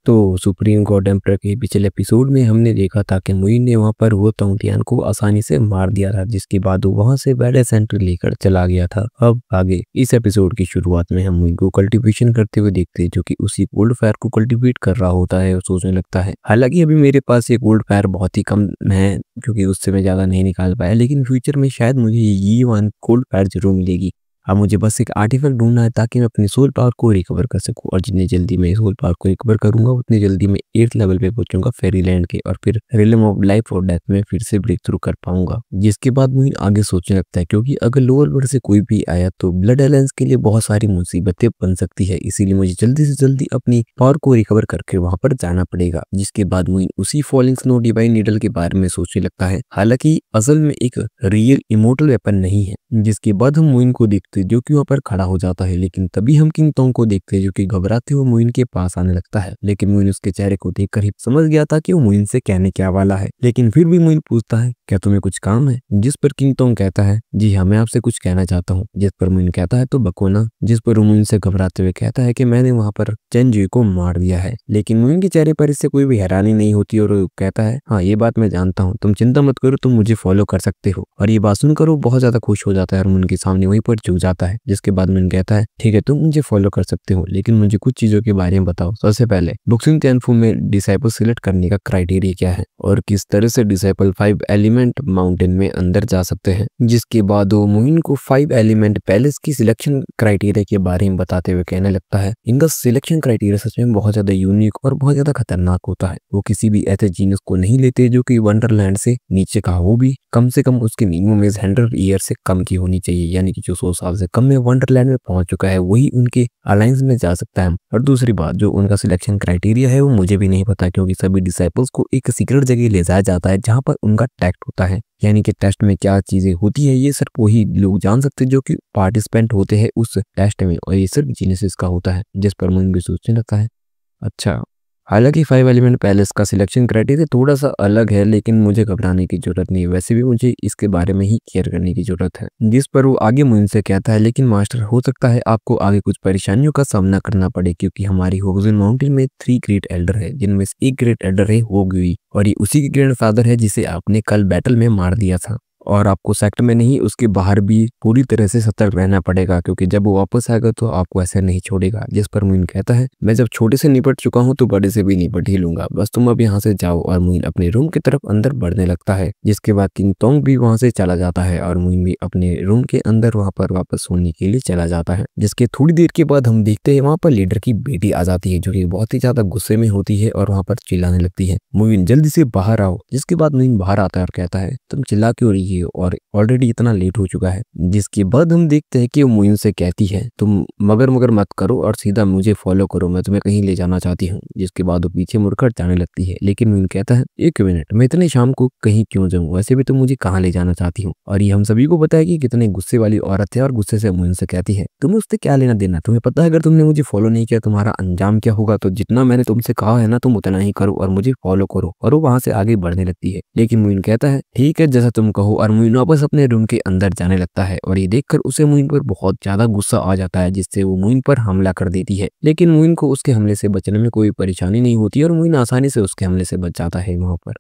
तो supreme court emperor के पिछले एपिसोड में हमने देखा था कि मुइन ने वहां पर वो तोंगटियान को आसानी से मार दिया था, जिसके बाद वो वहां से बैडेस एंट्री लेकर चला गया था। अब आगे इस एपिसोड की शुरुआत में हम मुइन को कल्टीवेशन करते हुए देखते हैं, जो कि उसी गोल्ड फायर को कल्टीवेट कर रहा होता है और सोचने लगता है हालांकि अभी मेरे पास ये गोल्ड फायर बहुत ही कम है क्योंकि उससे मैं ज्यादा नहीं निकाल पाया, लेकिन फ्यूचर में शायद मुझे ये वन गोल्ड फायर जरूर मिलेगी। अब मुझे बस एक आर्टिफैक्ट ढूंढना है ताकि मैं अपनी सोल पावर को रिकवर कर सकूं, और जितनी जल्दी मैं सोल पावर को रिकवर करूंगा उतनी जल्दी मैं 8th लेवल पे पहुंचूंगा फेरीलैंड के, और फिर रियलम ऑफ लाइफ और डेथ में फिर से ब्रेक थ्रू कर पाऊंगा। जिसके बाद मुझे आगे सोचने लगता है क्योंकि अगर लोअर वर्ल्ड से कोई भी आया तो ब्लड एलायंस के लिए बहुत सारी मुसीबतें बन सकती है, इसीलिए मुझे जल्दी से जल्दी अपनी पावर को रिकवर करके वहां पर जाना पड़ेगा। जिसके बाद मुझे उसी फॉलिंग स्नो डिवाइन नीडल के बारे में सोचने लगता है, हालांकि असल में एक रियल इमोर्टल वेपन नहीं है। जिसके बाद हम मुइन को देखते जो कि वहां पर खड़ा हो जाता है, लेकिन तभी हम किंग तोंग को देखते हैं जो कि घबराते हुए मुइन के पास आने लगता है। लेकिन मुइन उसके चेहरे को देखकर ही समझ गया था कि वो मुइन से कहने क्या वाला है, लेकिन फिर भी मुइन पूछता है क्या तुम्हें कुछ काम है, जिस पर किंग तोंग कहता है जी हाँ मैं आपसे कुछ कहना चाहता हूँ। जिस पर मुइन कहता है तो बकोना, जिस पर मुइन से घबराते हुए कहता है कि मैंने वहां पर चेन जी को मार दिया है। लेकिन मुइन के चेहरे पर इससे कोई भी हैरानी नहीं होती और कहता है हाँ ये बात मैं जानता हूँ, तुम चिंता मत करो, तुम मुझे फॉलो कर सकते हो। और ये बात सुनकर वो बहुत ज्यादा खुश हो जाता है और मुइन के सामने वहीं पर झुक जाता है। जिसके बाद मुइन कहता है ठीक है तुम मुझे फॉलो कर सकते हो, लेकिन मुझे कुछ चीजों के बारे में बताओ। सबसे पहले बुक्सिंग टेनफू में डिसाइपल सिलेक्ट करने का क्राइटेरिया क्या है और किस तरह से डिसाइपल 5 एलिमेंट माउंटेन में अंदर जा सकते हैं। जिसके बाद वो मुइन को 5 एलिमेंट पैलेस की सिलेक्शन क्राइटेरिया के बारे में बताते हुए कहने लगता है इनका सिलेक्शन क्राइटेरिया सच में बहुत ज्यादा यूनिक और बहुत ज्यादा खतरनाक होता है। वो किसी भी ऐसे जीनियस को नहीं लेते जो कि वंडरलैंड से नीचे का हो, भी कम से कम उसकी मिनिमम एज 100 ईयर से कम की होनी चाहिए, यानी कि जो 100 साल से कम में वंडरलैंड में पहुंच चुका है वही उनके अलायंस में जा सकता है। और दूसरी बात जो उनका सिलेक्शन क्राइटेरिया है वो मुझे भी नहीं पता, क्योंकि सभी डिसाइपल्स को एक सीक्रेट जगह ले जाया जाता है जहां पर उनका टेस्ट होता है, यानी कि टेस्ट में क्या चीजें होती है ये सिर्फ वही लोग जान सकते हैं जो कि पार्टिसिपेंट होते हैं उस टेस्ट में, और ये सिर्फ जीनियस का होता है। जिस पर मुझे भी सोचने लगता है अच्छा, हालांकि 5 एलिमेंट पैलेस का सिलेक्शन क्राइटेरिया थोड़ा सा अलग है, लेकिन मुझे घबराने की जरूरत नहीं है, वैसे भी मुझे इसके बारे में ही केयर करने की जरूरत है। जिस पर वो आगे मुझसे कहता है लेकिन मास्टर हो सकता है आपको आगे कुछ परेशानियों का सामना करना पड़े, क्योंकि हमारी होगजन माउंटेन में 3 ग्रेट एल्डर है, जिनमें से एक ग्रेट एल्डर है होगुई, और ये उसी के ग्रैंडफादर है जिसे आपने कल बैटल में मार दिया था। और आपको सेक्टर में नहीं उसके बाहर भी पूरी तरह से सतर्क रहना पड़ेगा, क्योंकि जब वो वापस आएगा तो आपको ऐसे नहीं छोड़ेगा। जिस पर मुइन कहता है मैं जब छोटे से निपट चुका हूँ तो बड़े से भी निपट ही लूंगा, बस तुम अब यहाँ से जाओ। और मुइन अपने रूम की तरफ अंदर बढ़ने लगता है। जिसके बाद किंग तोंग भी वहां से चला जाता है और मुइन भी अपने रूम के अंदर वहां पर वापस सोने के लिए चला जाता है। जिसके थोड़ी देर के बाद हम देखते हैं वहां पर लीडर की बेटी आ जाती है जो कि बहुत ही ज्यादा गुस्से में होती है और वहां पर चिल्लाने लगती है मुइन जल्दी से बाहर आओ। जिसके बाद मुइन बाहर आता है और कहता है तुम चिल्ला क्यों रही हो और ऑलरेडी इतना लेट हो चुका है। जिसके बाद हम देखते हैं कि वो मुइन से कहती है तुम मगर मत करो और सीधा मुझे फॉलो करो, मैं तुम्हें कहीं ले जाना चाहती हूँ। जिसके बाद वो पीछे मुड़कर जाने लगती है, लेकिन मुइन कहता है एक मिनट, मैं इतने शाम को कहीं क्यों जाऊँ, वैसे भी तुम मुझे कहाँ ले जाना चाहती हूँ। और ये हम सभी को पता है कि कितने गुस्से वाली औरत है, और गुस्से से मुइन से कहती है तुम्हें उससे क्या लेना देना, तुम्हें पता है अगर तुमने मुझे फॉलो नहीं किया तुम्हारा अंजाम क्या होगा, तो जितना मैंने तुमसे कहा है ना तुम उतना ही करो और मुझे फॉलो करो। और वो वहां से आगे बढ़ने लगती है, लेकिन मुइन कहता है ठीक है जैसा तुम कहो, और मुइन वापस अपने रूम के अंदर जाने लगता है। और ये देखकर उसे मुइन पर बहुत ज्यादा गुस्सा आ जाता है, जिससे वो मुइन पर हमला कर देती है। लेकिन मुइन को उसके हमले से बचने में कोई परेशानी नहीं होती और मुइन आसानी से उसके हमले से बच जाता है वहां पर।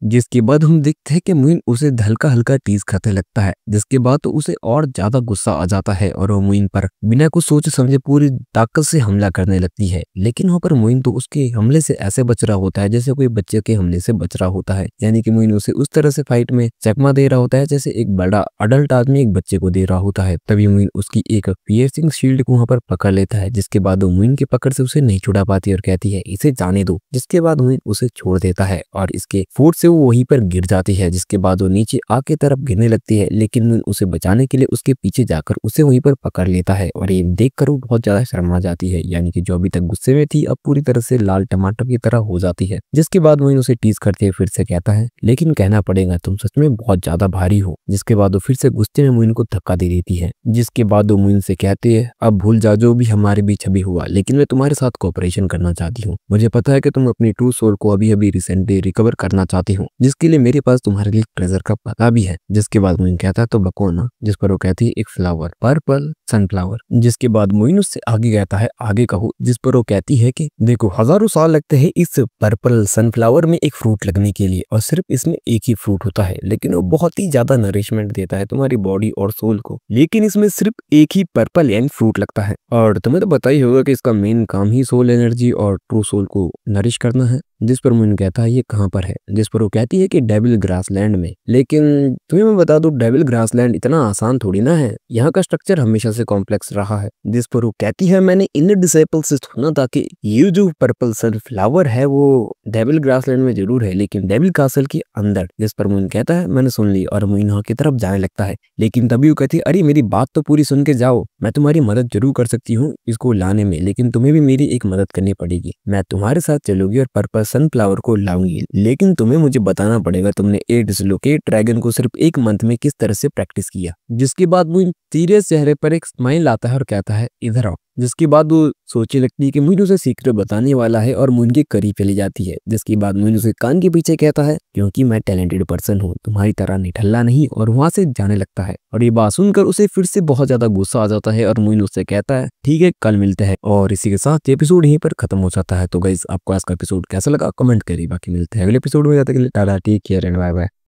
जिसके बाद हम देखते हैं कि मुइन उसे हल्का हल्का टीज करने लगता है। जिसके बाद तो उसे और ज्यादा गुस्सा आ जाता है और वो मुइन पर बिना कुछ सोचे समझे पूरी ताकत से हमला करने लगती है। लेकिन वहां पर मुइन तो उसके हमले से ऐसे बच रहा होता है जैसे कोई बच्चे के हमले से बच रहा होता है, यानी कि मुइन उसे उस तरह से फाइट में चकमा दे रहा होता है जैसे एक बड़ा अडल्ट आदमी एक बच्चे को दे रहा होता है। तभी मुइन उसकी एक पियर्सिंग शील्ड को वहां पर पकड़ लेता है। जिसके बाद वो मुइन के पकड़ से उसे नहीं छुड़ा पाती और कहती है इसे जाने दो। जिसके बाद मुइन उसे छोड़ देता है और इसके फोर्स से वो वहीं पर गिर जाती है। जिसके बाद वो नीचे आग की तरफ गिरने लगती है, लेकिन मुइन उसे बचाने के लिए उसके पीछे जाकर उसे वहीं पर पकड़ लेता है। और ये देखकर वो बहुत ज्यादा शर्मा जाती है, यानी कि जो अभी तक गुस्से में थी अब पूरी तरह से लाल टमाटर की तरह हो जाती है। जिसके बाद मुइन उसे टीज करते हुए फिर से कहता है लेकिन कहना पड़ेगा तुम सच में बहुत ज्यादा भारी हो। जिसके बाद वो फिर से गुस्से में मुइन को धक्का दे देती है। जिसके बाद वो मुइन से कहती है अब भूल जा जो भी हमारे बीच अभी हुआ, लेकिन मैं तुम्हारे साथ कोऑपरेशन करना चाहती हूँ। मुझे पता है कि तुम अपनी ट्रू सोल को अभी अभी रिसेंटली रिकवर करना चाहती हो, हूँ, जिसके लिए मेरे पास तुम्हारे लिए ट्रेजर का पता भी है। जिसके बाद मोइन कहता है तो बको ना, जिस पर वो कहती है एक फ्लावर, पर्पल सनफ्लावर। जिसके बाद मोइन उससे आगे कहता है आगे कहो, जिस पर वो कहती है कि देखो हजारों साल लगते हैं इस पर्पल सनफ्लावर में एक फ्रूट लगने के लिए, और सिर्फ इसमें एक ही फ्रूट होता है, लेकिन वो बहुत ही ज्यादा नरिशमेंट देता है तुम्हारी बॉडी और सोल को। लेकिन इसमें सिर्फ एक ही पर्पल एंड फ्रूट लगता है, और तुम्हें तो पता ही होगा कि इसका मेन काम ही सोल एनर्जी और ट्रू सोल को नरिश करना है। जिस पर मोइन कहता है ये कहाँ पर है, जिस पर वो कहती है कि डेविल ग्रासलैंड में। लेकिन तुम्हें मैं बता दूं डेविल ग्रासलैंड इतना आसान थोड़ी ना है, यहाँ का स्ट्रक्चर हमेशा से कॉम्प्लेक्स रहा है। जिस पर वो कहती है मैंने इनर डिसेबल से सुना था कि ये जो पर्पल सनफ्लावर है वो डेविल ग्रासलैंड में जरूर है, लेकिन डेविल कासल के अंदर। जिस पर मोइन कहता है मैंने सुन ली, और मोइन वहाँ की तरफ जाने लगता है। लेकिन तभी वो कहती है अरे मेरी बात तो पूरी सुन के जाओ, मैं तुम्हारी मदद जरूर कर सकती हूँ इसको लाने में, लेकिन तुम्हें भी मेरी एक मदद करनी पड़ेगी। मैं तुम्हारे साथ चलूंगी और पर्पल सनफ्लावर को लाऊंगी, लेकिन तुम्हें मुझे बताना पड़ेगा तुमने ए डिसलोकेट ड्रैगन को सिर्फ एक मंथ में किस तरह से प्रैक्टिस किया। जिसके बाद मोइन सीरियस चेहरे पर एक स्माइल आता है और कहता है इधर आओ। जिसके बाद वो सोचने लगती है कि मोइन उसे सीक्रेट बताने वाला है, और मोइन के करीब चली जाती है। जिसके बाद मोइन उसे कान के पीछे कहता है क्योंकि मैं टैलेंटेड पर्सन हूँ, तुम्हारी तरह निठल्ला नहीं, और वहां से जाने लगता है। और ये बात सुनकर उसे फिर से बहुत ज्यादा गुस्सा आ जाता है, और मोइन उससे कहता है ठीक है कल मिलते हैं। और इसी के साथ ये एपिसोड यहीं पर खत्म हो जाता है। तो गाइस आपको आज का एपिसोड कैसा लगा कमेंट करिए, बाकी मिलते हैं अगले एपिसोड में। जाते के लिए tata, take care and bye bye.